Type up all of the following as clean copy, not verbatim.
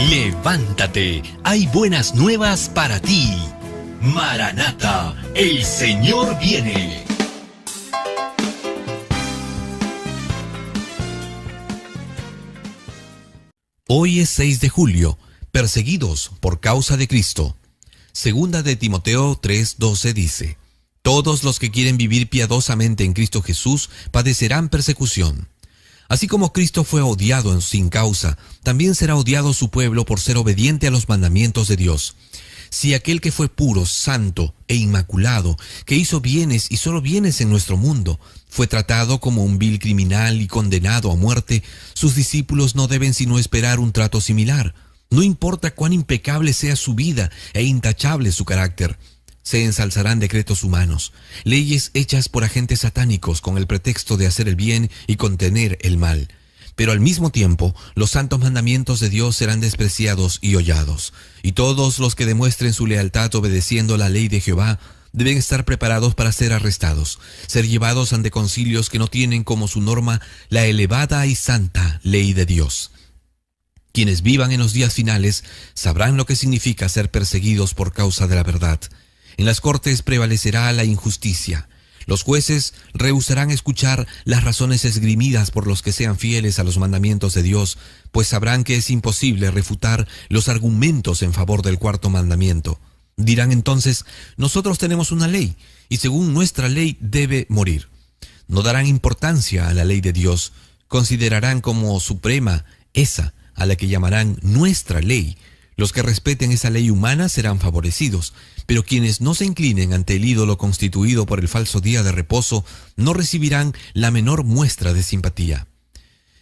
Levántate, hay buenas nuevas para ti. Maranata, el Señor viene. Hoy es 6 de julio, perseguidos por causa de Cristo. Segunda de Timoteo 3:12 dice: todos los que quieren vivir piadosamente en Cristo Jesús padecerán persecución. Así como Cristo fue odiado sin causa, también será odiado su pueblo por ser obediente a los mandamientos de Dios. Si aquel que fue puro, santo e inmaculado, que hizo bienes y solo bienes en nuestro mundo, fue tratado como un vil criminal y condenado a muerte, sus discípulos no deben sino esperar un trato similar. No importa cuán impecable sea su vida e intachable su carácter. Se ensalzarán decretos humanos, leyes hechas por agentes satánicos con el pretexto de hacer el bien y contener el mal. Pero al mismo tiempo, los santos mandamientos de Dios serán despreciados y hollados. Y todos los que demuestren su lealtad obedeciendo la ley de Jehová deben estar preparados para ser arrestados, ser llevados ante concilios que no tienen como su norma la elevada y santa ley de Dios. Quienes vivan en los días finales sabrán lo que significa ser perseguidos por causa de la verdad. En las cortes prevalecerá la injusticia. Los jueces rehusarán escuchar las razones esgrimidas por los que sean fieles a los mandamientos de Dios, pues sabrán que es imposible refutar los argumentos en favor del cuarto mandamiento. Dirán entonces: nosotros tenemos una ley, y según nuestra ley debe morir. No darán importancia a la ley de Dios, considerarán como suprema esa a la que llamarán nuestra ley. Los que respeten esa ley humana serán favorecidos, pero quienes no se inclinen ante el ídolo constituido por el falso día de reposo no recibirán la menor muestra de simpatía.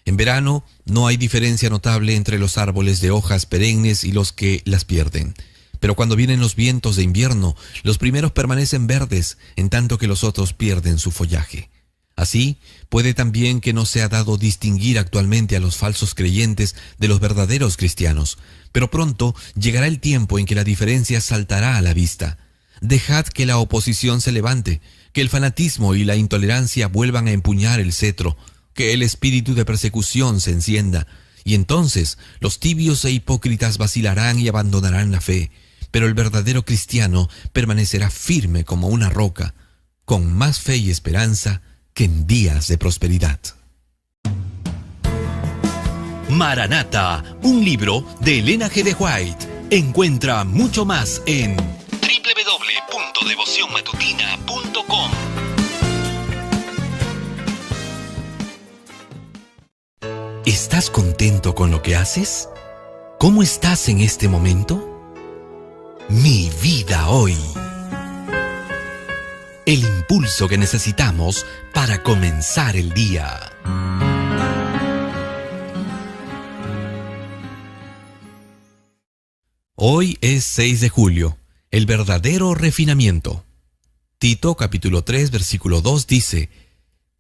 En verano no hay diferencia notable entre los árboles de hojas perennes y los que las pierden. Pero cuando vienen los vientos de invierno, los primeros permanecen verdes, en tanto que los otros pierden su follaje. Así, puede también que no se ha dado distinguir actualmente a los falsos creyentes de los verdaderos cristianos, pero pronto llegará el tiempo en que la diferencia saltará a la vista. Dejad que la oposición se levante, que el fanatismo y la intolerancia vuelvan a empuñar el cetro, que el espíritu de persecución se encienda, y entonces los tibios e hipócritas vacilarán y abandonarán la fe, pero el verdadero cristiano permanecerá firme como una roca, con más fe y esperanza que en días de prosperidad. Maranata, un libro de Elena G. de White. Encuentra mucho más en www.devocionmatutina.com. ¿Estás contento con lo que haces? ¿Cómo estás en este momento? Mi vida hoy. El impulso que necesitamos para comenzar el día. Hoy es 6 de julio, el verdadero refinamiento. Tito capítulo 3 versículo 2 dice: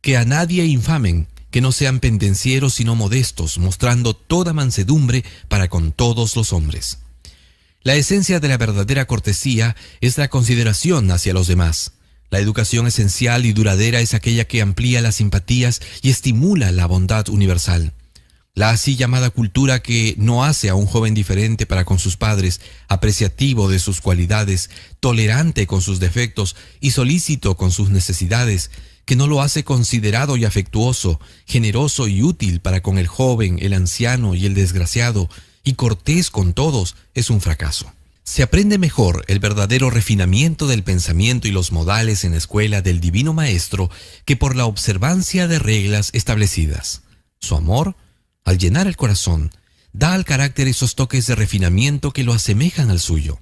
que a nadie infamen, que no sean pendencieros sino modestos, mostrando toda mansedumbre para con todos los hombres. La esencia de la verdadera cortesía es la consideración hacia los demás. La educación esencial y duradera es aquella que amplía las simpatías y estimula la bondad universal. La así llamada cultura que no hace a un joven diferente para con sus padres, apreciativo de sus cualidades, tolerante con sus defectos y solícito con sus necesidades, que no lo hace considerado y afectuoso, generoso y útil para con el joven, el anciano y el desgraciado, y cortés con todos, es un fracaso. Se aprende mejor el verdadero refinamiento del pensamiento y los modales en la escuela del Divino Maestro que por la observancia de reglas establecidas. Su amor, al llenar el corazón, da al carácter esos toques de refinamiento que lo asemejan al suyo.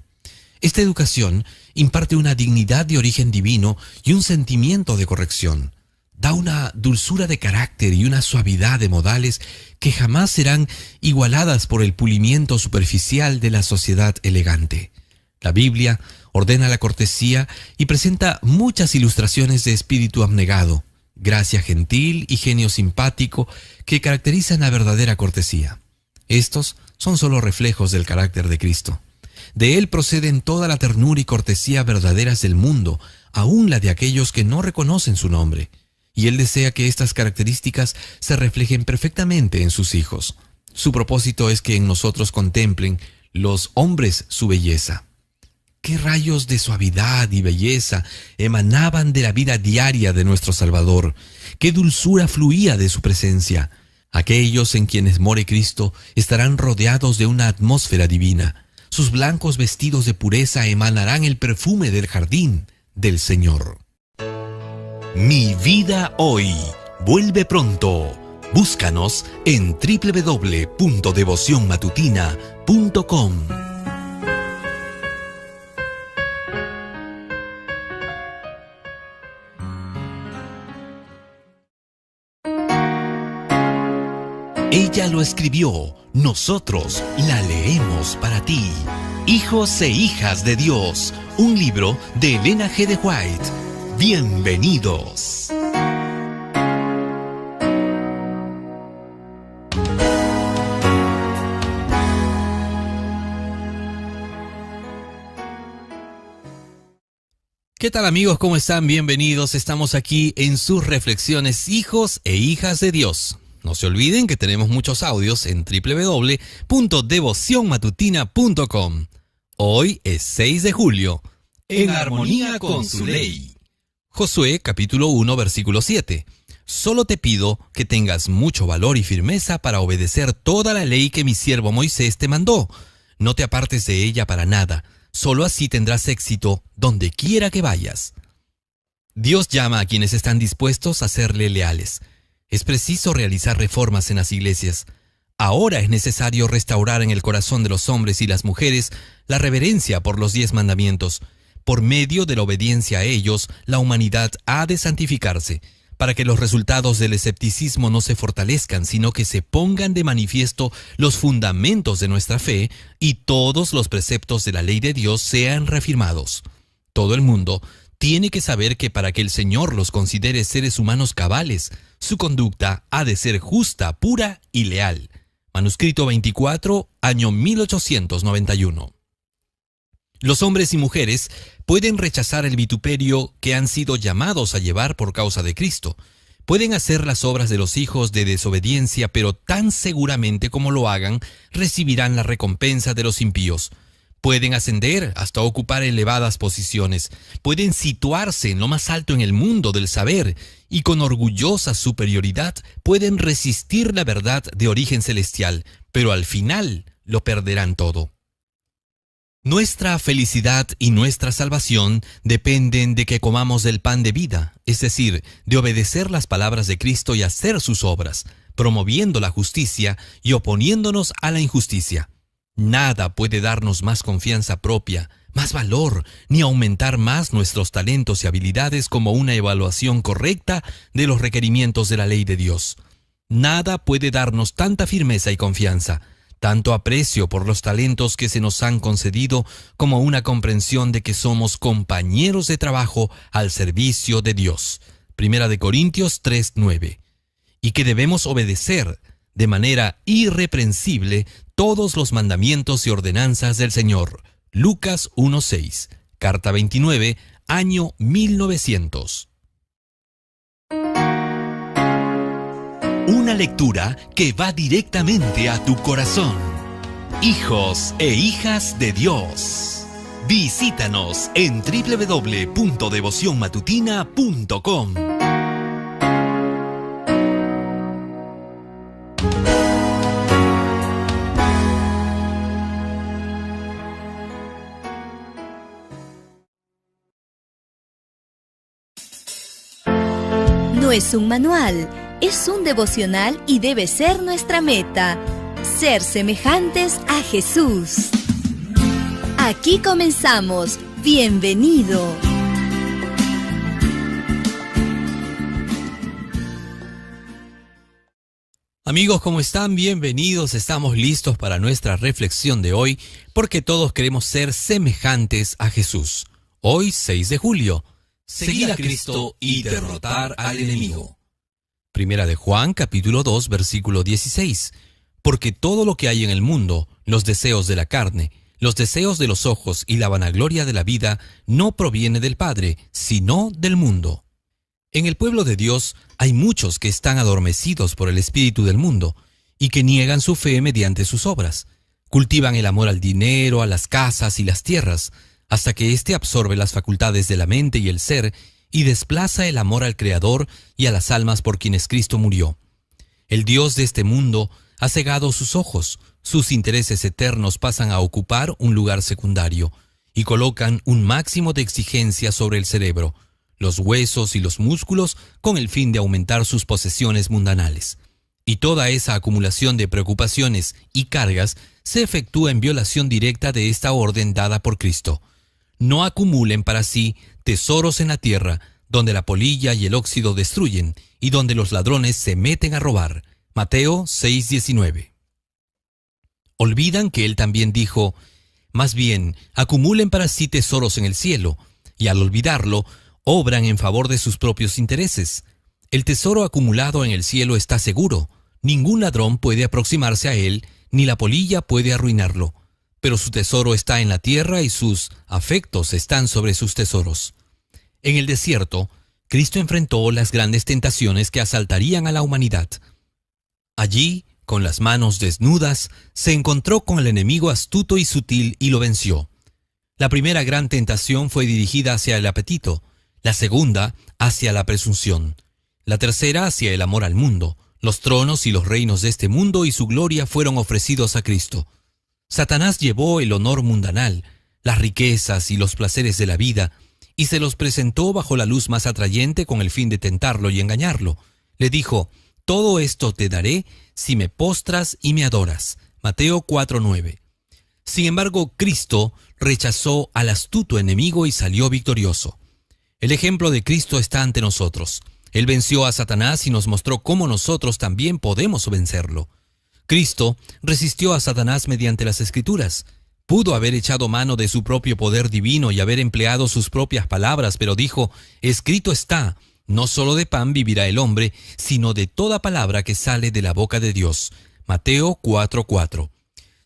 Esta educación imparte una dignidad de origen divino y un sentimiento de corrección. Da una dulzura de carácter y una suavidad de modales que jamás serán igualadas por el pulimiento superficial de la sociedad elegante. La Biblia ordena la cortesía y presenta muchas ilustraciones de espíritu abnegado, gracia gentil y genio simpático que caracterizan la verdadera cortesía. Estos son solo reflejos del carácter de Cristo. De él proceden toda la ternura y cortesía verdaderas del mundo, aun la de aquellos que no reconocen su nombre. Y él desea que estas características se reflejen perfectamente en sus hijos. Su propósito es que en nosotros contemplen los hombres su belleza. ¿Qué rayos de suavidad y belleza emanaban de la vida diaria de nuestro Salvador? ¿Qué dulzura fluía de su presencia? Aquellos en quienes more Cristo estarán rodeados de una atmósfera divina. Sus blancos vestidos de pureza emanarán el perfume del jardín del Señor. Mi vida hoy. Vuelve pronto. Búscanos en www.devocionmatutina.com. Ella lo escribió, nosotros la leemos para ti. Hijos e hijas de Dios, un libro de Elena G. de White. Bienvenidos. ¿Qué tal amigos? ¿Cómo están? Bienvenidos. Estamos aquí en sus reflexiones, hijos e hijas de Dios. No se olviden que tenemos muchos audios en www.devocionmatutina.com. Hoy es 6 de julio, en armonía con su ley. Josué capítulo 1 versículo 7. Solo te pido que tengas mucho valor y firmeza para obedecer toda la ley que mi siervo Moisés te mandó. No te apartes de ella para nada. Solo así tendrás éxito donde quiera que vayas. Dios llama a quienes están dispuestos a serle leales. Es preciso realizar reformas en las iglesias. Ahora es necesario restaurar en el corazón de los hombres y las mujeres la reverencia por los 10 mandamientos. Por medio de la obediencia a ellos, la humanidad ha de santificarse, para que los resultados del escepticismo no se fortalezcan, sino que se pongan de manifiesto los fundamentos de nuestra fe y todos los preceptos de la ley de Dios sean reafirmados. Todo el mundo tiene que saber que para que el Señor los considere seres humanos cabales, su conducta ha de ser justa, pura y leal. Manuscrito 24, año 1891. Los hombres y mujeres pueden rechazar el vituperio que han sido llamados a llevar por causa de Cristo. Pueden hacer las obras de los hijos de desobediencia, pero tan seguramente como lo hagan, recibirán la recompensa de los impíos. Pueden ascender hasta ocupar elevadas posiciones. Pueden situarse en lo más alto en el mundo del saber y con orgullosa superioridad pueden resistir la verdad de origen celestial, pero al final lo perderán todo. Nuestra felicidad y nuestra salvación dependen de que comamos del pan de vida, es decir, de obedecer las palabras de Cristo y hacer sus obras, promoviendo la justicia y oponiéndonos a la injusticia. Nada puede darnos más confianza propia, más valor, ni aumentar más nuestros talentos y habilidades como una evaluación correcta de los requerimientos de la ley de Dios. Nada puede darnos tanta firmeza y confianza, tanto aprecio por los talentos que se nos han concedido como una comprensión de que somos compañeros de trabajo al servicio de Dios. Primera de Corintios 3:9. Y que debemos obedecer de manera irreprensible todos los mandamientos y ordenanzas del Señor. Lucas 1:6. Carta 29, año 1900. Una lectura que va directamente a tu corazón. Hijos e hijas de Dios. Visítanos en www.devocionmatutina.com. No es un manual, es un devocional y debe ser nuestra meta: ser semejantes a Jesús. Aquí comenzamos. Bienvenido. Amigos, ¿cómo están? Bienvenidos. Estamos listos para nuestra reflexión de hoy, porque todos queremos ser semejantes a Jesús. Hoy, 6 de julio. Seguir a Cristo y derrotar al enemigo. Primera de Juan, capítulo 2, versículo 16. Porque todo lo que hay en el mundo, los deseos de la carne, los deseos de los ojos y la vanagloria de la vida, no proviene del Padre, sino del mundo. En el pueblo de Dios hay muchos que están adormecidos por el espíritu del mundo, y que niegan su fe mediante sus obras. Cultivan el amor al dinero, a las casas y las tierras, hasta que éste absorbe las facultades de la mente y el ser y desplaza el amor al Creador y a las almas por quienes Cristo murió. El Dios de este mundo ha cegado sus ojos, sus intereses eternos pasan a ocupar un lugar secundario y colocan un máximo de exigencia sobre el cerebro, los huesos y los músculos con el fin de aumentar sus posesiones mundanales. Y toda esa acumulación de preocupaciones y cargas se efectúa en violación directa de esta orden dada por Cristo. No acumulen para sí tesoros en la tierra, donde la polilla y el óxido destruyen, y donde los ladrones se meten a robar. Mateo 6:19. Olvidan que él también dijo, más bien, acumulen para sí tesoros en el cielo, y al olvidarlo, obran en favor de sus propios intereses. El tesoro acumulado en el cielo está seguro. Ningún ladrón puede aproximarse a él, ni la polilla puede arruinarlo. Pero su tesoro está en la tierra y sus afectos están sobre sus tesoros. En el desierto, Cristo enfrentó las grandes tentaciones que asaltarían a la humanidad. Allí, con las manos desnudas, se encontró con el enemigo astuto y sutil y lo venció. La primera gran tentación fue dirigida hacia el apetito, la segunda hacia la presunción, la tercera hacia el amor al mundo. Los tronos y los reinos de este mundo y su gloria fueron ofrecidos a Cristo. Satanás llevó el honor mundanal, las riquezas y los placeres de la vida, y se los presentó bajo la luz más atrayente con el fin de tentarlo y engañarlo. Le dijo, todo esto te daré si me postras y me adoras. Mateo 4:9. Sin embargo, Cristo rechazó al astuto enemigo y salió victorioso. El ejemplo de Cristo está ante nosotros. Él venció a Satanás y nos mostró cómo nosotros también podemos vencerlo. Cristo resistió a Satanás mediante las Escrituras. Pudo haber echado mano de su propio poder divino y haber empleado sus propias palabras, pero dijo, escrito está, no solo de pan vivirá el hombre, sino de toda palabra que sale de la boca de Dios. Mateo 4:4.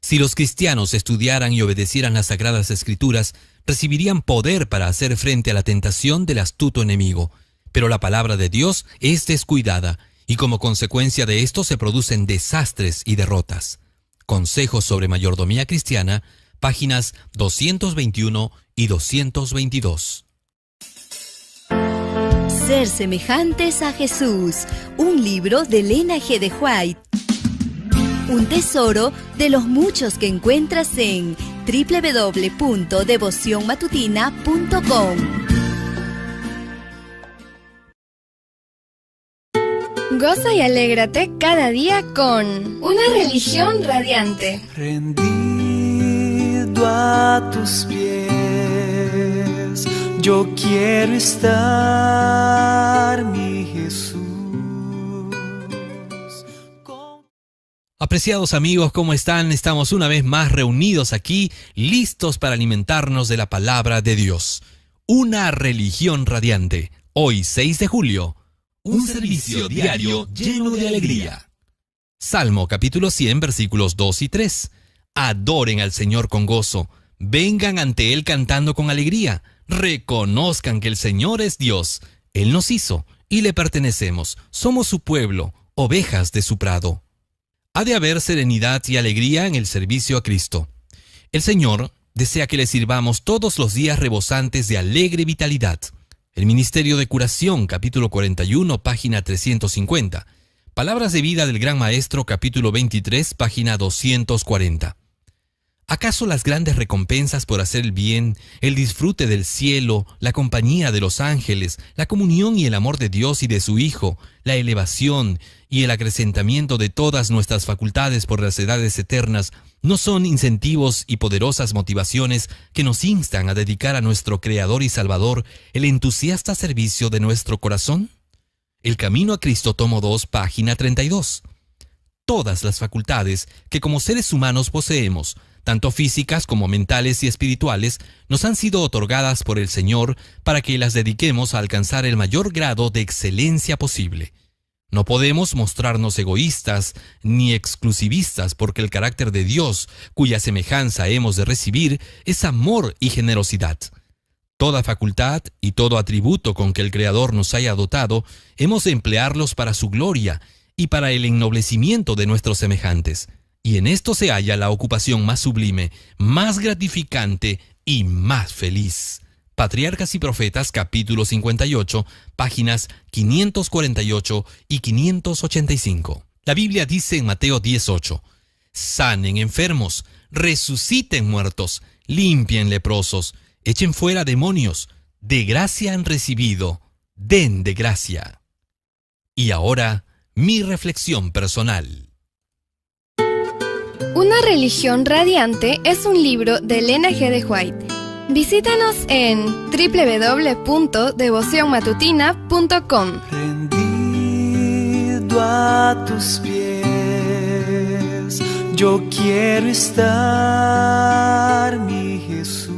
Si los cristianos estudiaran y obedecieran las Sagradas Escrituras, recibirían poder para hacer frente a la tentación del astuto enemigo. Pero la palabra de Dios es descuidada, y como consecuencia de esto se producen desastres y derrotas. Consejos sobre mayordomía cristiana, páginas 221 y 222. Ser semejantes a Jesús, un libro de Elena G. de White. Un tesoro de los muchos que encuentras en www.devocionmatutina.com. Goza y alégrate cada día con una religión radiante. Rendido a tus pies, yo quiero estar, mi Jesús. Apreciados amigos, ¿cómo están? Estamos una vez más reunidos aquí, listos para alimentarnos de la palabra de Dios. Una religión radiante. Hoy, 6 de julio. Un servicio diario lleno de alegría. Salmo capítulo 100, versículos 2 y 3. Adoren al Señor con gozo. Vengan ante Él cantando con alegría. Reconozcan que el Señor es Dios. Él nos hizo y le pertenecemos. Somos su pueblo, ovejas de su prado. Ha de haber serenidad y alegría en el servicio a Cristo. El Señor desea que le sirvamos todos los días rebosantes de alegre vitalidad. El Ministerio de Curación, capítulo 41, página 350. Palabras de vida del Gran Maestro, capítulo 23, página 240. ¿Acaso las grandes recompensas por hacer el bien, el disfrute del cielo, la compañía de los ángeles, la comunión y el amor de Dios y de su Hijo, la elevación y el acrecentamiento de todas nuestras facultades por las edades eternas, no son incentivos y poderosas motivaciones que nos instan a dedicar a nuestro Creador y Salvador el entusiasta servicio de nuestro corazón? El Camino a Cristo, tomo 2, página 32. Todas las facultades que como seres humanos poseemos, tanto físicas como mentales y espirituales, nos han sido otorgadas por el Señor para que las dediquemos a alcanzar el mayor grado de excelencia posible. No podemos mostrarnos egoístas ni exclusivistas porque el carácter de Dios, cuya semejanza hemos de recibir, es amor y generosidad. Toda facultad y todo atributo con que el Creador nos haya dotado, hemos de emplearlos para su gloria y para el ennoblecimiento de nuestros semejantes. Y en esto se halla la ocupación más sublime, más gratificante y más feliz. Patriarcas y Profetas, capítulo 58, páginas 548 y 585. La Biblia dice en Mateo 10:8, sanen enfermos, resuciten muertos, limpien leprosos, echen fuera demonios, de gracia han recibido, den de gracia. Y ahora, mi reflexión personal. Una religión radiante es un libro de Elena G. de White. Visítanos en www.devocionmatutina.com. Rendido a tus pies, yo quiero estar, mi Jesús.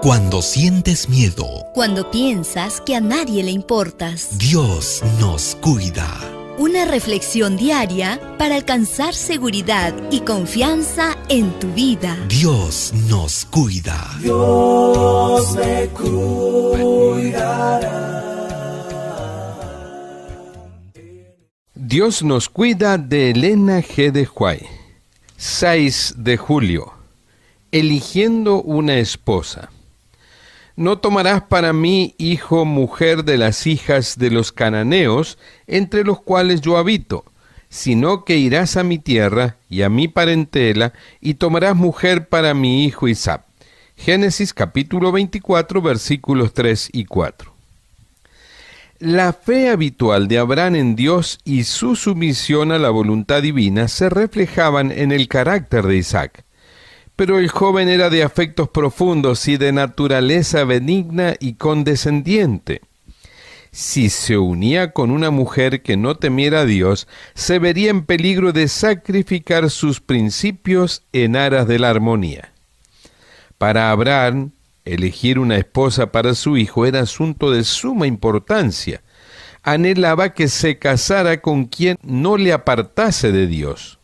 Cuando sientes miedo, Cuando piensas que a nadie le importas. Dios nos cuida. Una reflexión diaria para alcanzar seguridad y confianza en tu vida. Dios nos cuida. Dios me cuidará. Dios nos cuida, de Elena G. de White. 6 de julio. Eligiendo una esposa. No tomarás para mí, hijo, mujer de las hijas de los cananeos, entre los cuales yo habito, sino que irás a mi tierra y a mi parentela, y tomarás mujer para mi hijo Isaac. Génesis capítulo 24, versículos 3 y 4. La fe habitual de Abraham en Dios y su sumisión a la voluntad divina se reflejaban en el carácter de Isaac. Pero el joven era de afectos profundos y de naturaleza benigna y condescendiente. Si se unía con una mujer que no temiera a Dios, se vería en peligro de sacrificar sus principios en aras de la armonía. Para Abraham, elegir una esposa para su hijo era asunto de suma importancia. Anhelaba que se casara con quien no le apartase de Dios.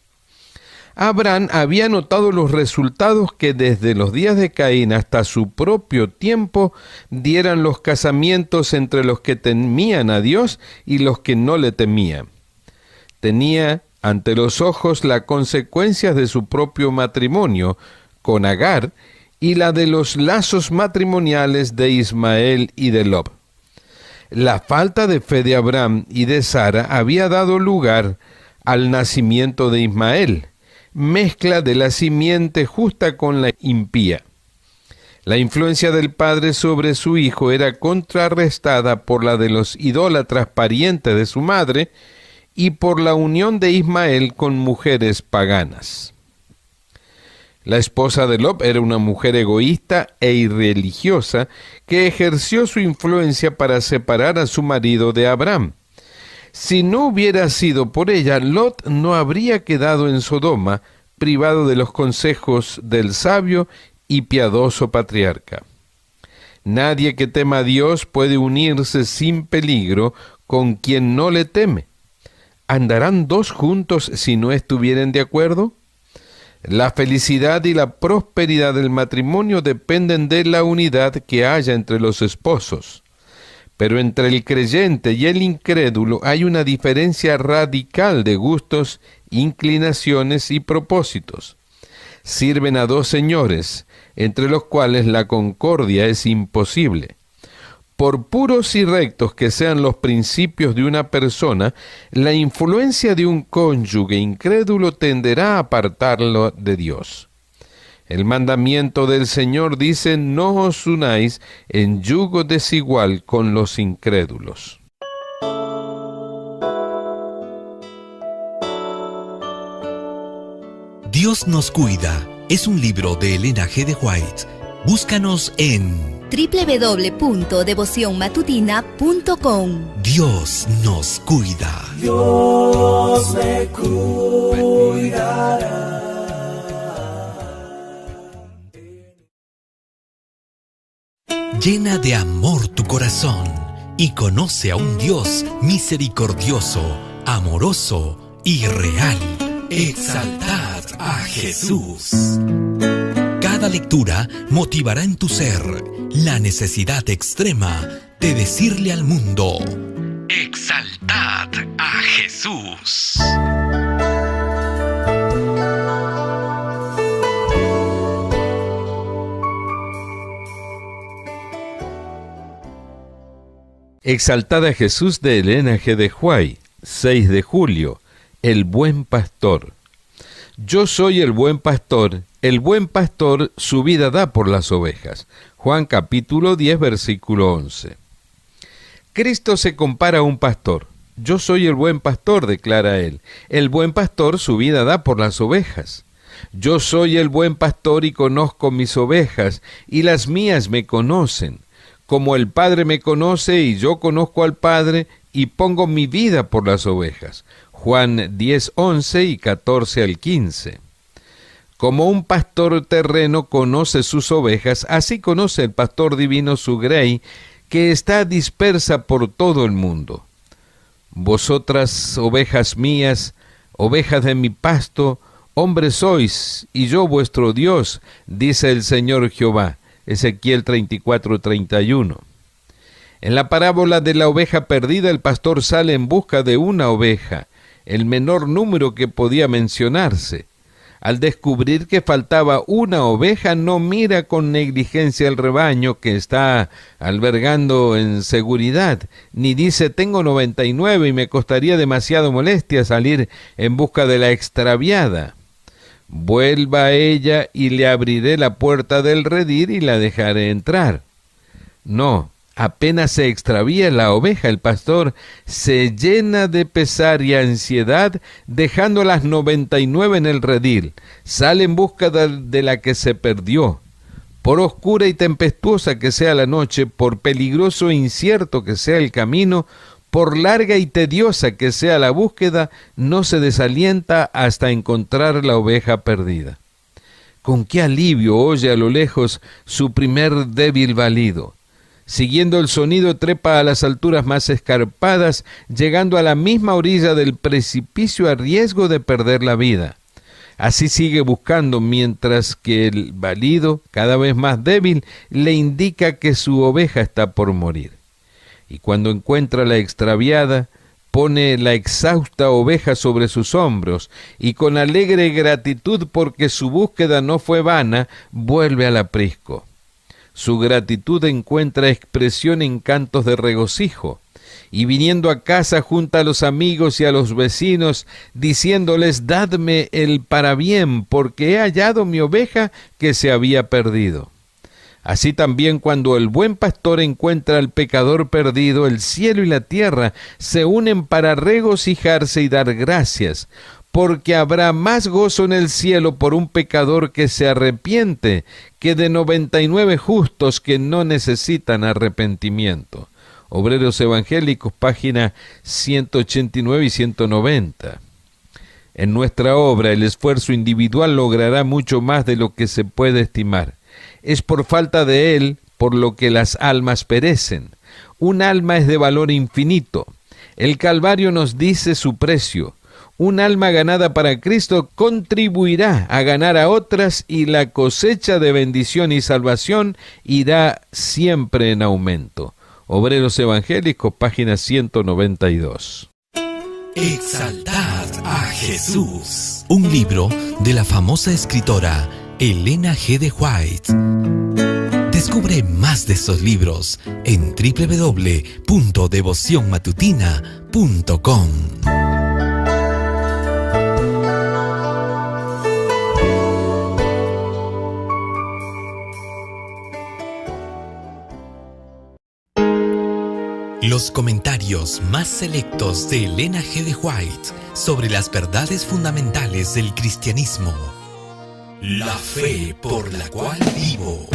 Abraham había notado los resultados que desde los días de Caín hasta su propio tiempo dieran los casamientos entre los que temían a Dios y los que no le temían. Tenía ante los ojos las consecuencias de su propio matrimonio con Agar y la de los lazos matrimoniales de Ismael y de Lot. La falta de fe de Abraham y de Sara había dado lugar al nacimiento de Ismael, mezcla de la simiente justa con la impía. La influencia del padre sobre su hijo era contrarrestada por la de los idólatras parientes de su madre y por la unión de Ismael con mujeres paganas. La esposa de Lot era una mujer egoísta e irreligiosa que ejerció su influencia para separar a su marido de Abraham. Si no hubiera sido por ella, Lot no habría quedado en Sodoma, privado de los consejos del sabio y piadoso patriarca. Nadie que tema a Dios puede unirse sin peligro con quien no le teme. ¿Andarán dos juntos si no estuvieren de acuerdo? La felicidad y la prosperidad del matrimonio dependen de la unidad que haya entre los esposos. Pero entre el creyente y el incrédulo hay una diferencia radical de gustos, inclinaciones y propósitos. Sirven a dos señores, entre los cuales la concordia es imposible. Por puros y rectos que sean los principios de una persona, la influencia de un cónyuge incrédulo tenderá a apartarlo de Dios. El mandamiento del Señor dice: no os unáis en yugo desigual con los incrédulos. Dios nos cuida es un libro de Elena G. de White. Búscanos en www.devocionmatutina.com. Dios nos cuida. Dios me cuidará. Llena de amor tu corazón y conoce a un Dios misericordioso, amoroso y real. Exaltad a Jesús. Cada lectura motivará en tu ser la necesidad extrema de decirle al mundo: exaltad a Jesús. Exaltad a Jesús, de Elena G. de White, 6 de julio. El buen pastor. Yo soy el buen pastor su vida da por las ovejas. Juan capítulo 10, versículo 11. Cristo se compara a un pastor. Yo soy el buen pastor, declara él. El buen pastor su vida da por las ovejas. Yo soy el buen pastor y conozco mis ovejas, y las mías me conocen. Como el Padre me conoce y yo conozco al Padre, y pongo mi vida por las ovejas. Juan 10, 11 y 14 al 15. Como un pastor terreno conoce sus ovejas, así conoce el pastor divino su grey, que está dispersa por todo el mundo. Vosotras, ovejas mías, ovejas de mi pasto, hombres sois, y yo vuestro Dios, dice el Señor Jehová. Ezequiel 34, 31. En la parábola de la oveja perdida, el pastor sale en busca de una oveja, el menor número que podía mencionarse. Al descubrir que faltaba una oveja, no mira con negligencia el rebaño que está albergando en seguridad, ni dice: tengo 99 y me costaría demasiado molestia salir en busca de la extraviada. Vuelva a ella y le abriré la puerta del redil y la dejaré entrar. No, apenas se extravía la oveja, el pastor se llena de pesar y ansiedad, dejando las 99 en el redil. Sale en busca de la que se perdió. Por oscura y tempestuosa que sea la noche, por peligroso e incierto que sea el camino, por larga y tediosa que sea la búsqueda, no se desalienta hasta encontrar la oveja perdida. Con qué alivio oye a lo lejos su primer débil balido. Siguiendo el sonido trepa a las alturas más escarpadas, llegando a la misma orilla del precipicio a riesgo de perder la vida. Así sigue buscando, mientras que el balido, cada vez más débil, le indica que su oveja está por morir. Y cuando encuentra la extraviada, pone la exhausta oveja sobre sus hombros, y con alegre gratitud porque su búsqueda no fue vana, vuelve al aprisco. Su gratitud encuentra expresión en cantos de regocijo, y viniendo a casa junta a los amigos y a los vecinos, diciéndoles: dadme el parabién, porque he hallado mi oveja que se había perdido. Así también, cuando el buen pastor encuentra al pecador perdido, el cielo y la tierra se unen para regocijarse y dar gracias, porque habrá más gozo en el cielo por un pecador que se arrepiente que de 99 justos que no necesitan arrepentimiento. Obreros Evangélicos, página 189 y 190. En nuestra obra, el esfuerzo individual logrará mucho más de lo que se puede estimar. Es por falta de él por lo que las almas perecen. Un alma es de valor infinito. El Calvario nos dice su precio. Un alma ganada para Cristo contribuirá a ganar a otras, y la cosecha de bendición y salvación irá siempre en aumento. Obreros Evangélicos, página 192. Exaltad a Jesús. Un libro de la famosa escritora Elena G. de White. Descubre más de esos libros en www.devocionmatutina.com. Los comentarios más selectos de Elena G. de White sobre las verdades fundamentales del cristianismo. La fe por la cual vivo.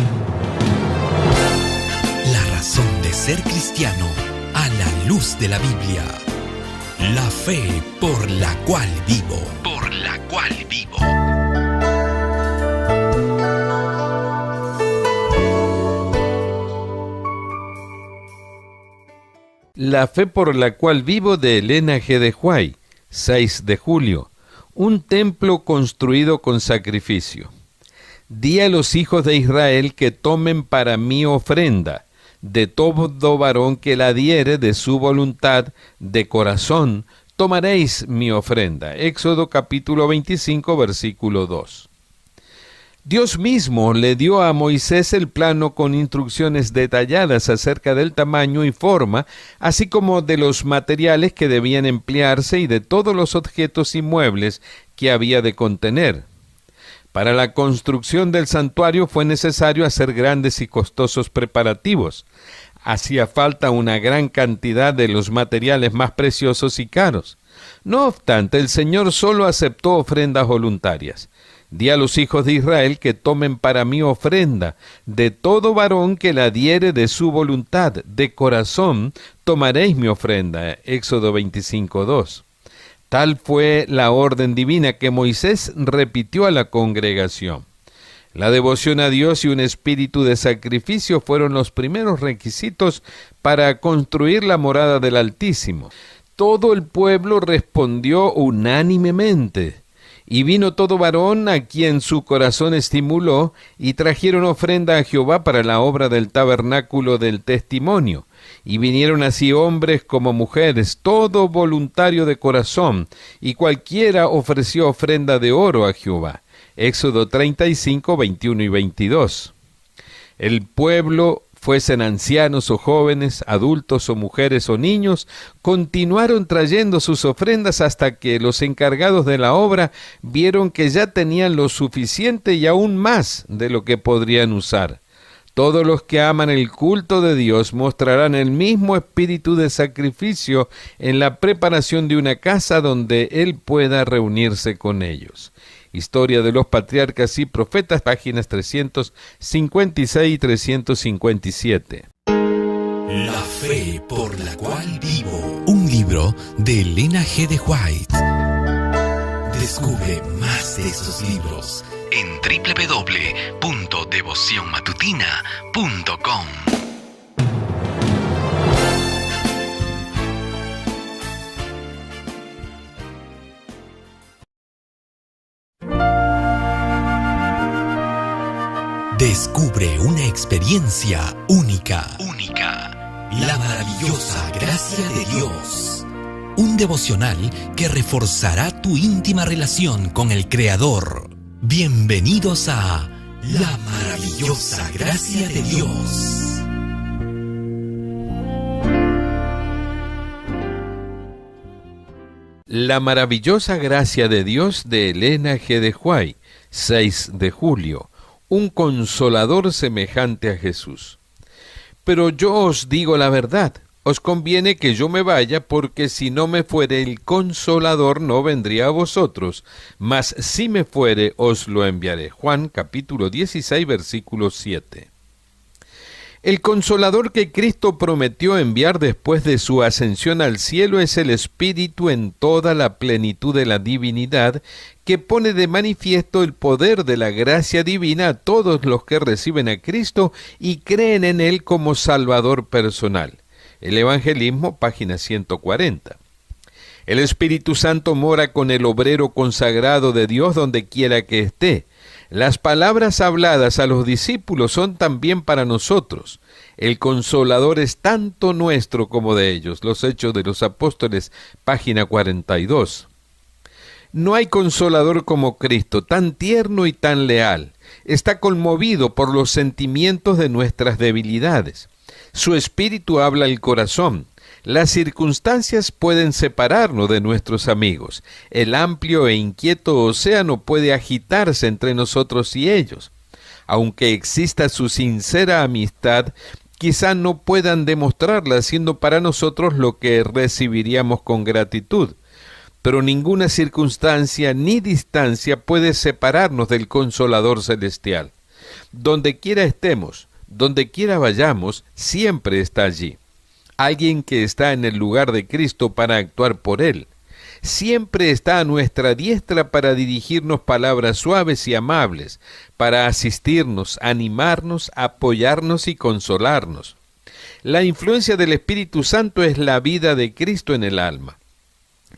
La razón de ser cristiano a la luz de la Biblia. La fe por la cual vivo. Por la cual vivo. La fe por la cual vivo, de Elena G. de White, 6 de julio. Un templo construido con sacrificio. Di a los hijos de Israel que tomen para mí ofrenda. de todo varón que la diere de su voluntad de corazón, tomaréis mi ofrenda. Éxodo capítulo 25, versículo 2. Dios mismo le dio a Moisés el plano con instrucciones detalladas acerca del tamaño y forma, así como de los materiales que debían emplearse y de todos los objetos y muebles que había de contener. Para la construcción del santuario fue necesario hacer grandes y costosos preparativos. Hacía falta una gran cantidad de los materiales más preciosos y caros. No obstante, el Señor solo aceptó ofrendas voluntarias. Di a los hijos de Israel que tomen para mí ofrenda, de todo varón que la diere de su voluntad, de corazón, tomaréis mi ofrenda. Éxodo 25:2. Tal fue la orden divina que Moisés repitió a la congregación. La devoción a Dios y un espíritu de sacrificio fueron los primeros requisitos para construir la morada del Altísimo. Todo el pueblo respondió unánimemente. Y vino todo varón a quien su corazón estimuló, y trajeron ofrenda a Jehová para la obra del tabernáculo del testimonio. Y vinieron así hombres como mujeres, todo voluntario de corazón, y cualquiera ofreció ofrenda de oro a Jehová. Éxodo 35, 21 y 22. El pueblo, fuesen ancianos o jóvenes, adultos o mujeres o niños, continuaron trayendo sus ofrendas hasta que los encargados de la obra vieron que ya tenían lo suficiente y aún más de lo que podrían usar. Todos los que aman el culto de Dios mostrarán el mismo espíritu de sacrificio en la preparación de una casa donde Él pueda reunirse con ellos. Historia de los Patriarcas y Profetas, páginas 356 y 357. La fe por la cual vivo. Un libro de Elena G. de White. Descubre más de esos libros en www.devocionmatutina.com. Descubre una experiencia única. La maravillosa gracia de Dios. Un devocional que reforzará tu íntima relación con el Creador. Bienvenidos a La maravillosa gracia de Dios. La maravillosa gracia de Dios de Elena G. de White, 6 de julio. Un consolador semejante a Jesús. Pero yo os digo la verdad, os conviene que yo me vaya, porque si no me fuere el Consolador no vendría a vosotros, mas si me fuere os lo enviaré. Juan capítulo 16 versículo 7. El Consolador que Cristo prometió enviar después de su ascensión al cielo es el Espíritu en toda la plenitud de la divinidad, que pone de manifiesto el poder de la gracia divina a todos los que reciben a Cristo y creen en Él como Salvador personal. El Evangelismo, página 140. El Espíritu Santo mora con el obrero consagrado de Dios donde quiera que esté. Las palabras habladas a los discípulos son también para nosotros. El Consolador es tanto nuestro como de ellos. Los Hechos de los Apóstoles, página 42. No hay consolador como Cristo, tan tierno y tan leal. Está conmovido por los sentimientos de nuestras debilidades. Su espíritu habla al corazón. Las circunstancias pueden separarnos de nuestros amigos. El amplio e inquieto océano puede agitarse entre nosotros y ellos. Aunque exista su sincera amistad, quizá no puedan demostrarla siendo para nosotros lo que recibiríamos con gratitud. Pero ninguna circunstancia ni distancia puede separarnos del Consolador celestial. Donde quiera estemos, donde quiera vayamos, siempre está allí. Alguien que está en el lugar de Cristo para actuar por Él. Siempre está a nuestra diestra para dirigirnos palabras suaves y amables, para asistirnos, animarnos, apoyarnos y consolarnos. La influencia del Espíritu Santo es la vida de Cristo en el alma.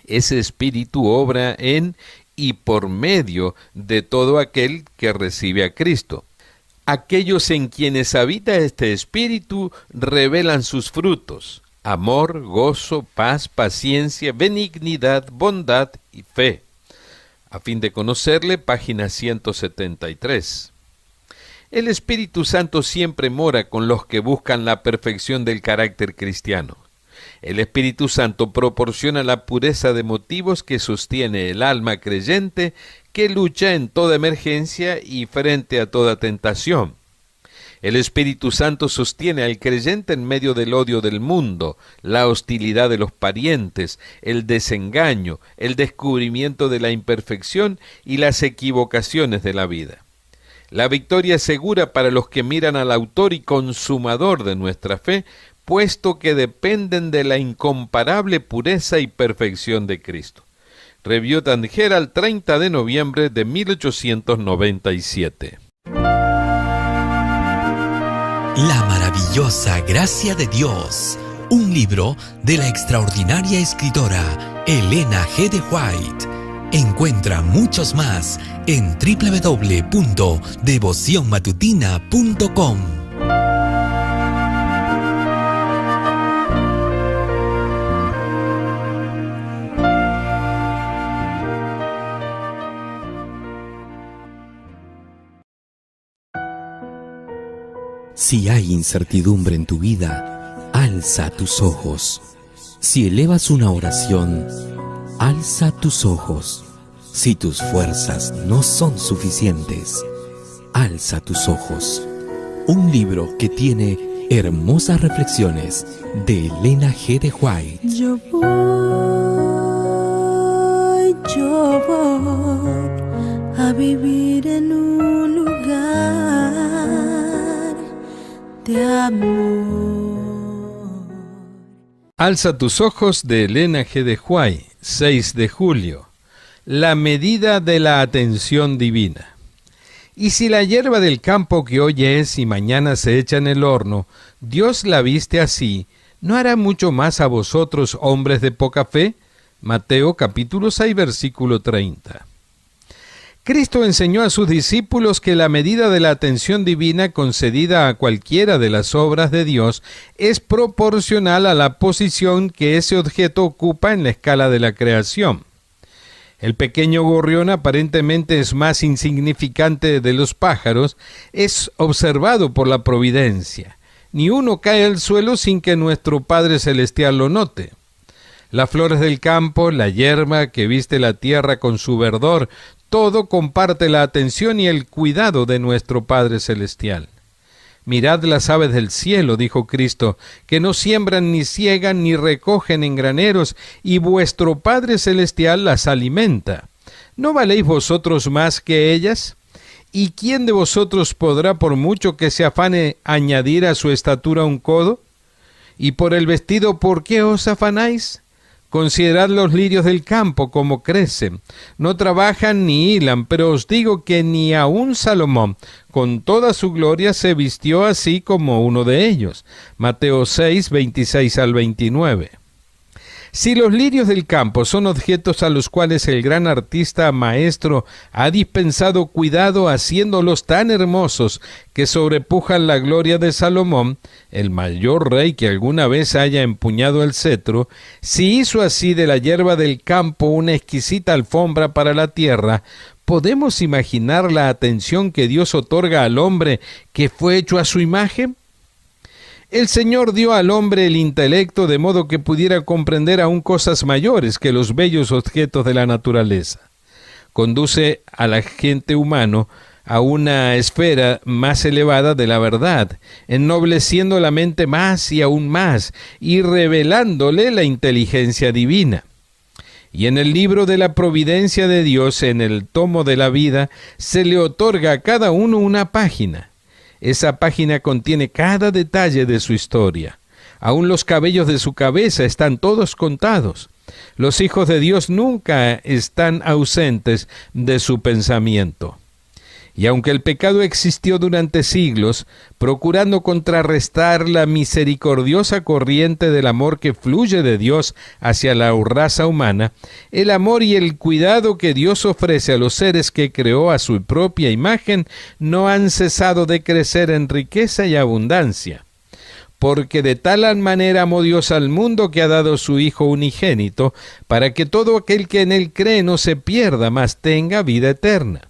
Ese Espíritu obra en y por medio de todo aquel que recibe a Cristo. Aquellos en quienes habita este Espíritu revelan sus frutos: amor, gozo, paz, paciencia, benignidad, bondad y fe. A fin de conocerle, página 173. El Espíritu Santo siempre mora con los que buscan la perfección del carácter cristiano. El Espíritu Santo proporciona la pureza de motivos que sostiene el alma creyente, que lucha en toda emergencia y frente a toda tentación. El Espíritu Santo sostiene al creyente en medio del odio del mundo, la hostilidad de los parientes, el desengaño, el descubrimiento de la imperfección y las equivocaciones de la vida. La victoria es segura para los que miran al autor y consumador de nuestra fe, puesto que dependen de la incomparable pureza y perfección de Cristo. Review and Herald, 30 de noviembre de 1897. La maravillosa gracia de Dios, un libro de la extraordinaria escritora Elena G. de White. Encuentra muchos más en www.devocionmatutina.com. Si hay incertidumbre en tu vida, alza tus ojos. Si elevas una oración, alza tus ojos. Si tus fuerzas no son suficientes, alza tus ojos. Un libro que tiene hermosas reflexiones de Elena G. de White. Yo voy a vivir en un lugar de amor. Alza tus ojos, de Elena G. de White, 6 de julio. La medida de la atención divina. Y si la hierba del campo que hoy es y mañana se echa en el horno, Dios la viste así, ¿no hará mucho más a vosotros, hombres de poca fe? Mateo capítulo 6, versículo 30. Cristo enseñó a sus discípulos que la medida de la atención divina concedida a cualquiera de las obras de Dios es proporcional a la posición que ese objeto ocupa en la escala de la creación. El pequeño gorrión, aparentemente es más insignificante de los pájaros, es observado por la providencia. Ni uno cae al suelo sin que nuestro Padre Celestial lo note. Las flores del campo, la hierba que viste la tierra con su verdor, todo comparte la atención y el cuidado de nuestro Padre Celestial. Mirad las aves del cielo, dijo Cristo, que no siembran ni ciegan ni recogen en graneros, y vuestro Padre Celestial las alimenta. ¿No valéis vosotros más que ellas? ¿Y quién de vosotros podrá, por mucho que se afane, añadir a su estatura un codo? ¿Y por el vestido por qué os afanáis? Considerad los lirios del campo, como crecen. No trabajan ni hilan, pero os digo que ni aun Salomón, con toda su gloria, se vistió así como uno de ellos. Mateo 6, 26 al 29. Si los lirios del campo son objetos a los cuales el gran artista maestro ha dispensado cuidado, haciéndolos tan hermosos que sobrepujan la gloria de Salomón, el mayor rey que alguna vez haya empuñado el cetro, si hizo así de la hierba del campo una exquisita alfombra para la tierra, ¿podemos imaginar la atención que Dios otorga al hombre que fue hecho a su imagen? El Señor dio al hombre el intelecto de modo que pudiera comprender aún cosas mayores que los bellos objetos de la naturaleza. Conduce al agente humano a una esfera más elevada de la verdad, ennobleciendo la mente más y aún más, y revelándole la inteligencia divina. Y en el libro de la providencia de Dios, en el tomo de la vida, se le otorga a cada uno una página. Esa página contiene cada detalle de su historia. Aún los cabellos de su cabeza están todos contados. Los hijos de Dios nunca están ausentes de su pensamiento. Y aunque el pecado existió durante siglos, procurando contrarrestar la misericordiosa corriente del amor que fluye de Dios hacia la raza humana, el amor y el cuidado que Dios ofrece a los seres que creó a su propia imagen no han cesado de crecer en riqueza y abundancia. Porque de tal manera amó Dios al mundo que ha dado su Hijo unigénito, para que todo aquel que en él cree no se pierda, mas tenga vida eterna.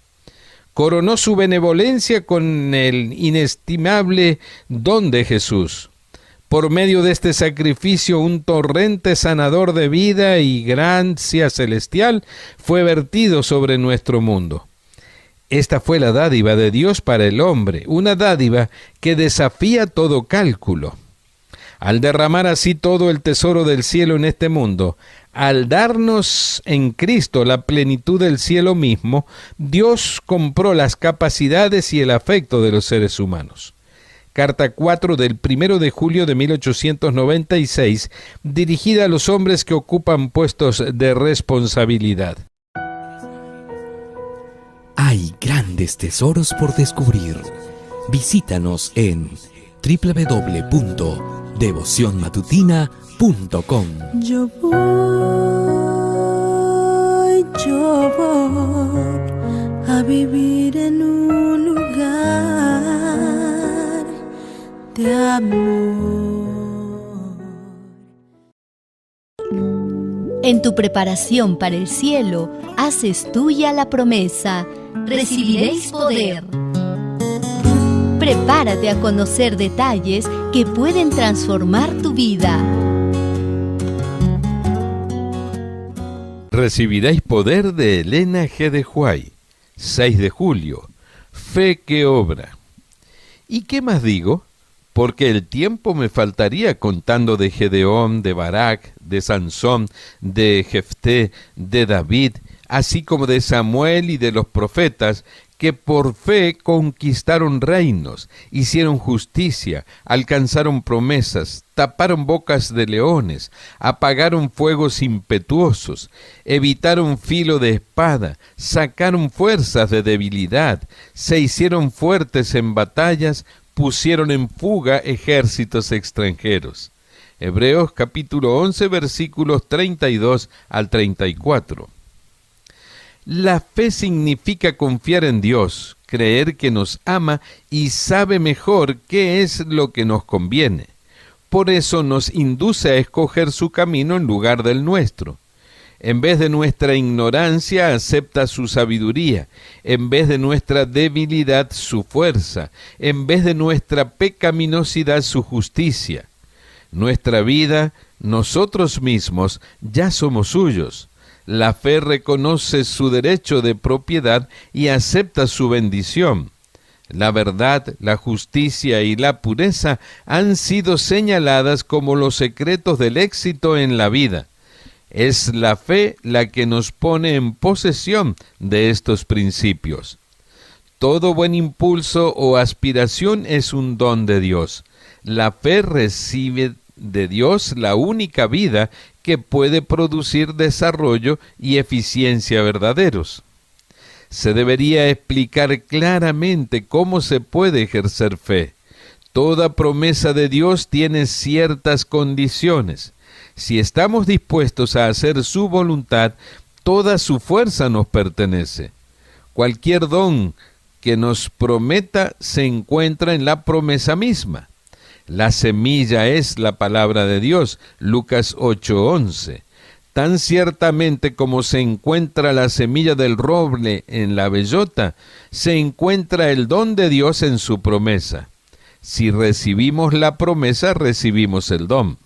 Coronó su benevolencia con el inestimable don de Jesús. Por medio de este sacrificio, un torrente sanador de vida y gracia celestial fue vertido sobre nuestro mundo. Esta fue la dádiva de Dios para el hombre, una dádiva que desafía todo cálculo. Al derramar así todo el tesoro del cielo en este mundo, al darnos en Cristo la plenitud del cielo mismo, Dios compró las capacidades y el afecto de los seres humanos. Carta 4 del 1 de julio de 1896, dirigida a los hombres que ocupan puestos de responsabilidad. Hay grandes tesoros por descubrir. Visítanos en www.devocionmatutina.com. Yo voy a vivir en un lugar de amor. En tu preparación para el cielo, haces tuya la promesa: recibiréis poder. Prepárate a conocer detalles que pueden transformar tu vida. Recibiréis poder de Elena G. de White, 6 de julio. Fe que obra. ¿Y qué más digo? Porque el tiempo me faltaría contando de Gedeón, de Barak, de Sansón, de Jefté, de David, así como de Samuel y de los profetas, que por fe conquistaron reinos, hicieron justicia, alcanzaron promesas, taparon bocas de leones, apagaron fuegos impetuosos, evitaron filo de espada, sacaron fuerzas de debilidad, se hicieron fuertes en batallas, pusieron en fuga ejércitos extranjeros. Hebreos capítulo 11 versículos 32 al 34. La fe significa confiar en Dios, creer que nos ama y sabe mejor qué es lo que nos conviene. Por eso nos induce a escoger su camino en lugar del nuestro. En vez de nuestra ignorancia, acepta su sabiduría. En vez de nuestra debilidad, su fuerza. En vez de nuestra pecaminosidad, su justicia. Nuestra vida, nosotros mismos, ya somos suyos. La fe reconoce su derecho de propiedad y acepta su bendición. La verdad, la justicia y la pureza han sido señaladas como los secretos del éxito en la vida. Es la fe la que nos pone en posesión de estos principios. Todo buen impulso o aspiración es un don de Dios. La fe recibe de Dios la única vida que puede producir desarrollo y eficiencia verdaderos. Se debería explicar claramente cómo se puede ejercer fe. Toda promesa de Dios tiene ciertas condiciones. Si estamos dispuestos a hacer su voluntad, toda su fuerza nos pertenece. Cualquier don que nos prometa se encuentra en la promesa misma. La semilla es la palabra de Dios, Lucas 8:11. Tan ciertamente como se encuentra la semilla del roble en la bellota, se encuentra el don de Dios en su promesa. Si recibimos la promesa, recibimos el don.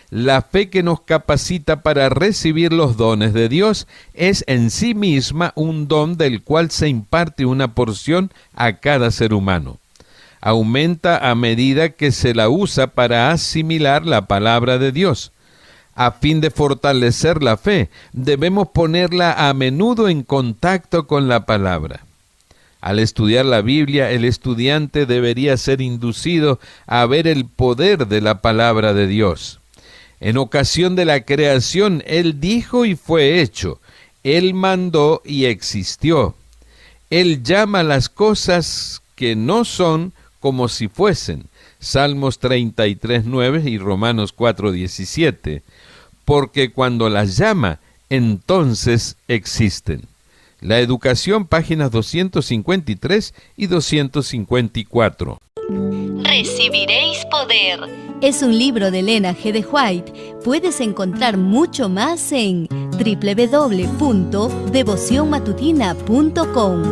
La fe que nos capacita para recibir los dones de Dios es en sí misma un don del cual se imparte una porción a cada ser humano. Aumenta a medida que se la usa para asimilar la palabra de Dios. A fin de fortalecer la fe, debemos ponerla a menudo en contacto con la palabra. Al estudiar la Biblia, el estudiante debería ser inducido a ver el poder de la palabra de Dios. En ocasión de la creación, Él dijo y fue hecho. Él mandó y existió. Él llama las cosas que no son como si fuesen. Salmos 33:9 y Romanos 4:17. Porque cuando las llama, entonces existen. La Educación, páginas 253 y 254. Recibiréis poder. Es un libro de Elena G. de White. Puedes encontrar mucho más en www.devocionmatutina.com.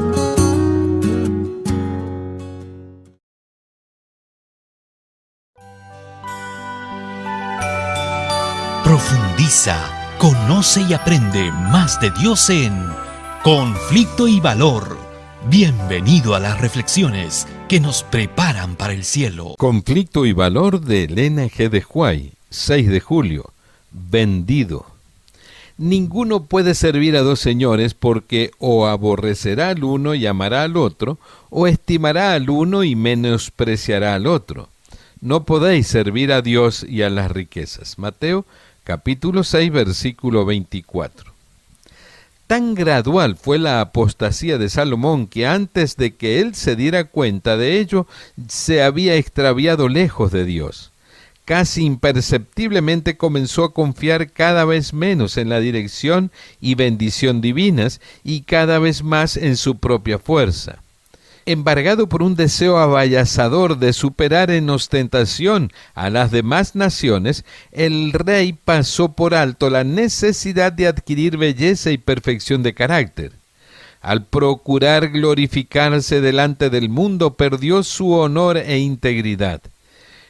Profundiza, conoce y aprende más de Dios en Conflicto y Valor. Bienvenido a las reflexiones que nos preparan para el cielo. Conflicto y Valor de Elena G. de White, 6 de julio. Vendido. Ninguno puede servir a dos señores, porque o aborrecerá al uno y amará al otro, o estimará al uno y menospreciará al otro. No podéis servir a Dios y a las riquezas. Mateo capítulo 6, versículo 24. Tan gradual fue la apostasía de Salomón que antes de que él se diera cuenta de ello, se había extraviado lejos de Dios. Casi imperceptiblemente comenzó a confiar cada vez menos en la dirección y bendición divinas y cada vez más en su propia fuerza. Embargado por un deseo abayazador de superar en ostentación a las demás naciones, el rey pasó por alto la necesidad de adquirir belleza y perfección de carácter. Al procurar glorificarse delante del mundo, perdió su honor e integridad.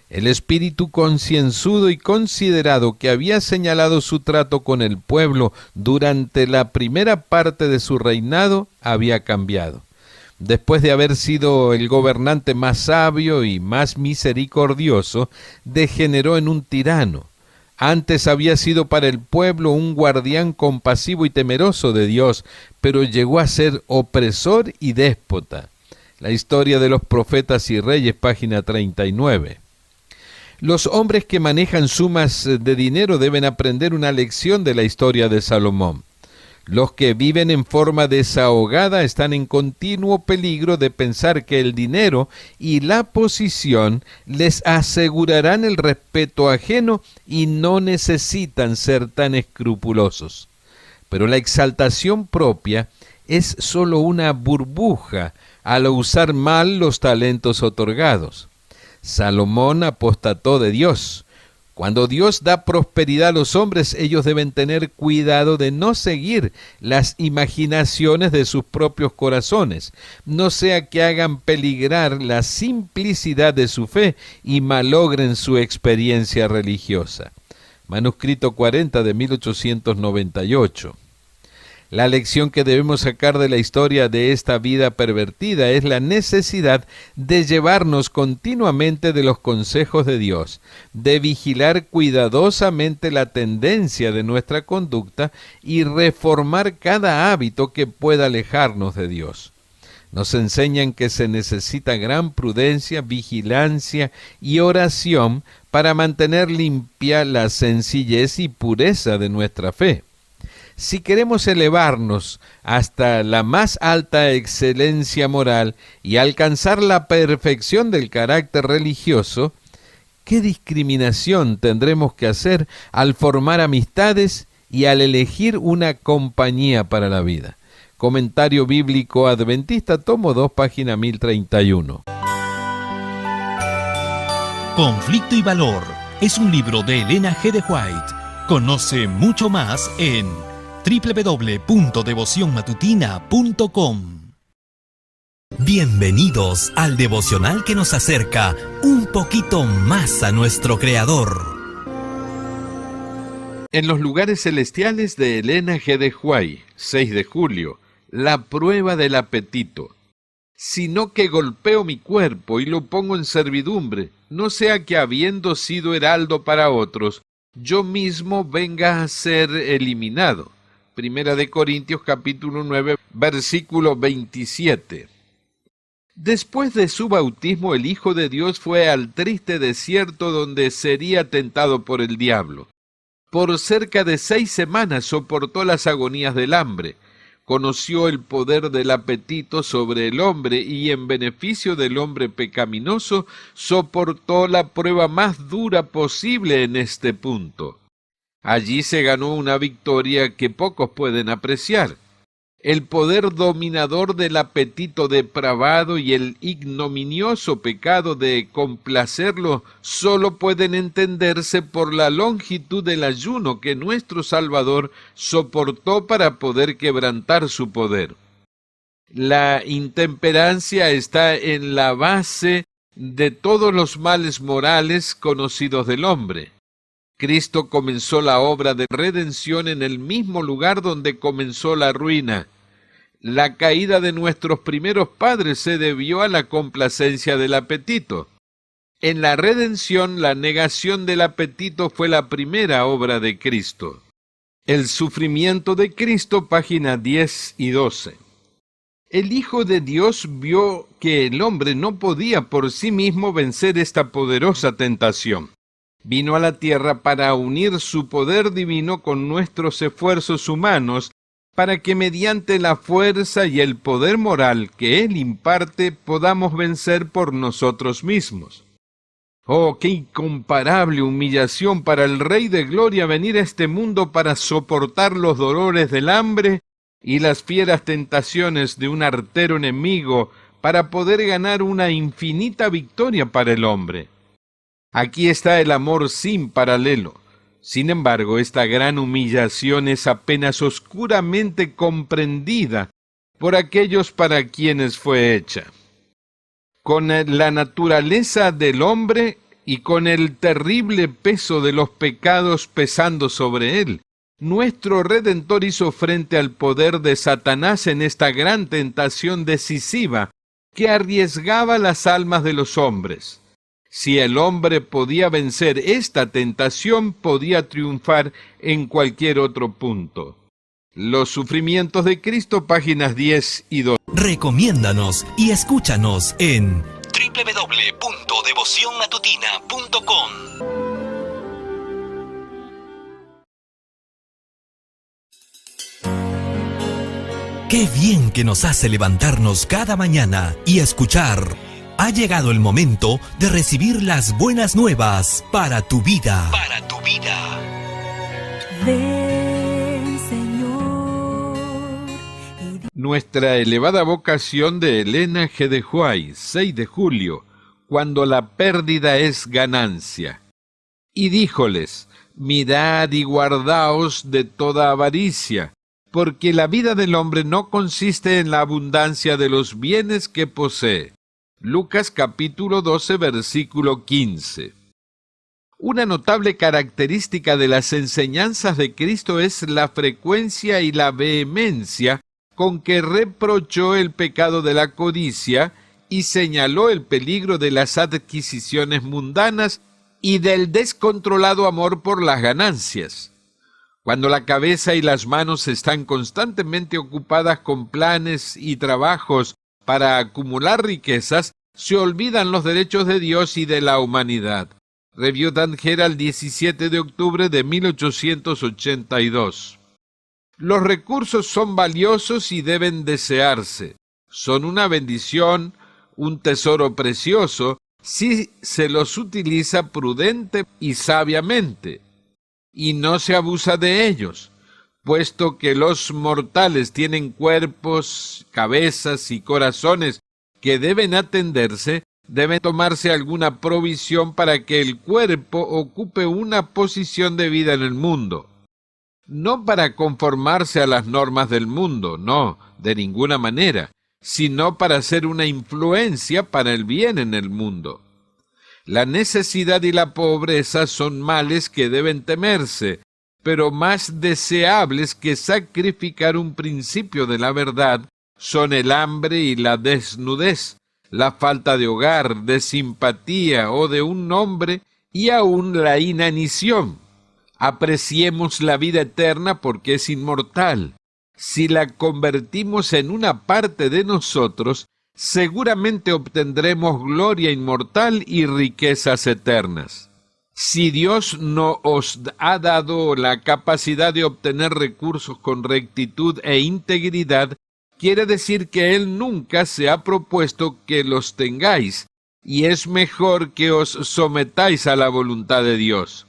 El espíritu concienzudo y considerado que había señalado su trato con el pueblo durante la primera parte de su reinado había cambiado. Después de haber sido el gobernante más sabio y más misericordioso, degeneró en un tirano. Antes había sido para el pueblo un guardián compasivo y temeroso de Dios, pero llegó a ser opresor y déspota. La historia de los profetas y reyes, página 39. Los hombres que manejan sumas de dinero deben aprender una lección de la historia de Salomón. Los que viven en forma desahogada están en continuo peligro de pensar que el dinero y la posición les asegurarán el respeto ajeno y no necesitan ser tan escrupulosos. Pero la exaltación propia es solo una burbuja al usar mal los talentos otorgados. Salomón apostató de Dios. Cuando Dios da prosperidad a los hombres, ellos deben tener cuidado de no seguir las imaginaciones de sus propios corazones, no sea que hagan peligrar la simplicidad de su fe y malogren su experiencia religiosa. Manuscrito 40 de 1898. La lección que debemos sacar de la historia de esta vida pervertida es la necesidad de llevarnos continuamente de los consejos de Dios, de vigilar cuidadosamente la tendencia de nuestra conducta y reformar cada hábito que pueda alejarnos de Dios. Nos enseñan que se necesita gran prudencia, vigilancia y oración para mantener limpia la sencillez y pureza de nuestra fe. Si queremos elevarnos hasta la más alta excelencia moral y alcanzar la perfección del carácter religioso, ¿qué discriminación tendremos que hacer al formar amistades y al elegir una compañía para la vida? Comentario Bíblico Adventista, tomo 2, página 1031. Conflicto y Valor es un libro de Elena G. de White. Conoce mucho más en www.devocionmatutina.com. Bienvenidos al devocional que nos acerca un poquito más a nuestro Creador. En los lugares celestiales de Elena G. de White, 6 de julio, la prueba del apetito. Sino que golpeo mi cuerpo y lo pongo en servidumbre, no sea que habiendo sido heraldo para otros, yo mismo venga a ser eliminado. Primera de Corintios capítulo 9, versículo 27. Después de su bautismo, el Hijo de Dios fue al triste desierto donde sería tentado por el diablo. Por cerca de 6 semanas soportó las agonías del hambre. conoció el poder del apetito sobre el hombre y en beneficio del hombre pecaminoso soportó la prueba más dura posible en este punto. Allí se ganó una victoria que pocos pueden apreciar. El poder dominador del apetito depravado y el ignominioso pecado de complacerlo solo pueden entenderse por la longitud del ayuno que nuestro Salvador soportó para poder quebrantar su poder. La intemperancia está en la base de todos los males morales conocidos del hombre. Cristo comenzó la obra de redención en el mismo lugar donde comenzó la ruina. La caída de nuestros primeros padres se debió a la complacencia del apetito. En la redención, la negación del apetito fue la primera obra de Cristo. El sufrimiento de Cristo, páginas 10 y 12. El Hijo de Dios vio que el hombre no podía por sí mismo vencer esta poderosa tentación. Vino a la tierra para unir su poder divino con nuestros esfuerzos humanos, para que mediante la fuerza y el poder moral que Él imparte podamos vencer por nosotros mismos. Oh, qué incomparable humillación para el Rey de Gloria venir a este mundo para soportar los dolores del hambre y las fieras tentaciones de un artero enemigo para poder ganar una infinita victoria para el hombre. Aquí está el amor sin paralelo. Sin embargo, esta gran humillación es apenas oscuramente comprendida por aquellos para quienes fue hecha. Con la naturaleza del hombre y con el terrible peso de los pecados pesando sobre él, nuestro Redentor hizo frente al poder de Satanás en esta gran tentación decisiva que arriesgaba las almas de los hombres. Si el hombre podía vencer esta tentación, podía triunfar en cualquier otro punto. Los sufrimientos de Cristo, páginas 10 y 12. Recomiéndanos y escúchanos en www.devocionmatutina.com. Qué bien que nos hace levantarnos cada mañana y escuchar. Ha llegado el momento de recibir las buenas nuevas para tu vida. Para tu vida. Ven, Señor. Nuestra elevada vocación de Elena G. de White, 6 de julio, cuando la pérdida es ganancia. Y díjoles, mirad y guardaos de toda avaricia, porque la vida del hombre no consiste en la abundancia de los bienes que posee. Lucas capítulo 12, versículo 15. Una notable característica de las enseñanzas de Cristo es la frecuencia y la vehemencia con que reprochó el pecado de la codicia y señaló el peligro de las adquisiciones mundanas y del descontrolado amor por las ganancias. Cuando la cabeza y las manos están constantemente ocupadas con planes y trabajos para acumular riquezas, se olvidan los derechos de Dios y de la humanidad. Review and Herald, 17 de octubre de 1882. Los recursos son valiosos y deben desearse. Son una bendición, un tesoro precioso, si se los utiliza prudente y sabiamente, y no se abusa de ellos, puesto que los mortales tienen cuerpos, cabezas y corazones que deben atenderse, debe tomarse alguna provisión para que el cuerpo ocupe una posición de vida en el mundo. No para conformarse a las normas del mundo, no, de ninguna manera, sino para ser una influencia para el bien en el mundo. La necesidad y la pobreza son males que deben temerse, pero más deseables que sacrificar un principio de la verdad son el hambre y la desnudez, la falta de hogar, de simpatía o de un nombre y aún la inanición. Apreciemos la vida eterna porque es inmortal. Si la convertimos en una parte de nosotros, seguramente obtendremos gloria inmortal y riquezas eternas. Si Dios no os ha dado la capacidad de obtener recursos con rectitud e integridad, quiere decir que Él nunca se ha propuesto que los tengáis, y es mejor que os sometáis a la voluntad de Dios.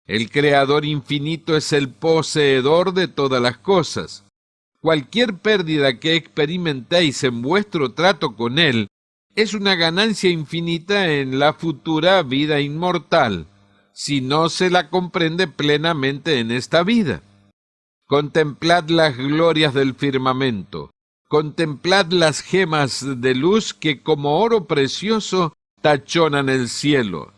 El Creador infinito es el poseedor de todas las cosas. Cualquier pérdida que experimentéis en vuestro trato con Él es una ganancia infinita en la futura vida inmortal, si no se la comprende plenamente en esta vida. Contemplad las glorias del firmamento, contemplad las gemas de luz que como oro precioso tachonan el cielo.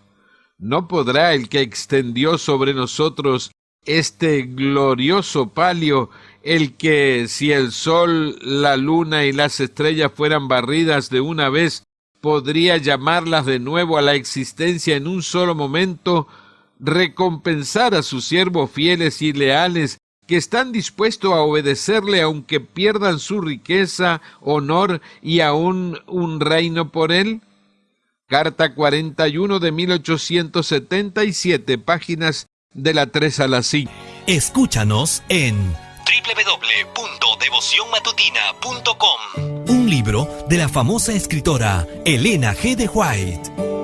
¿No podrá el que extendió sobre nosotros este glorioso palio, el que, si el sol, la luna y las estrellas fueran barridas de una vez, podría llamarlas de nuevo a la existencia en un solo momento, recompensar a sus siervos fieles y leales que están dispuestos a obedecerle aunque pierdan su riqueza, honor y aún un reino por él? Carta 41 de 1877, páginas de la 3 a la 5. Escúchanos en www.devocionmatutina.com. Un libro de la famosa escritora Elena G. de White.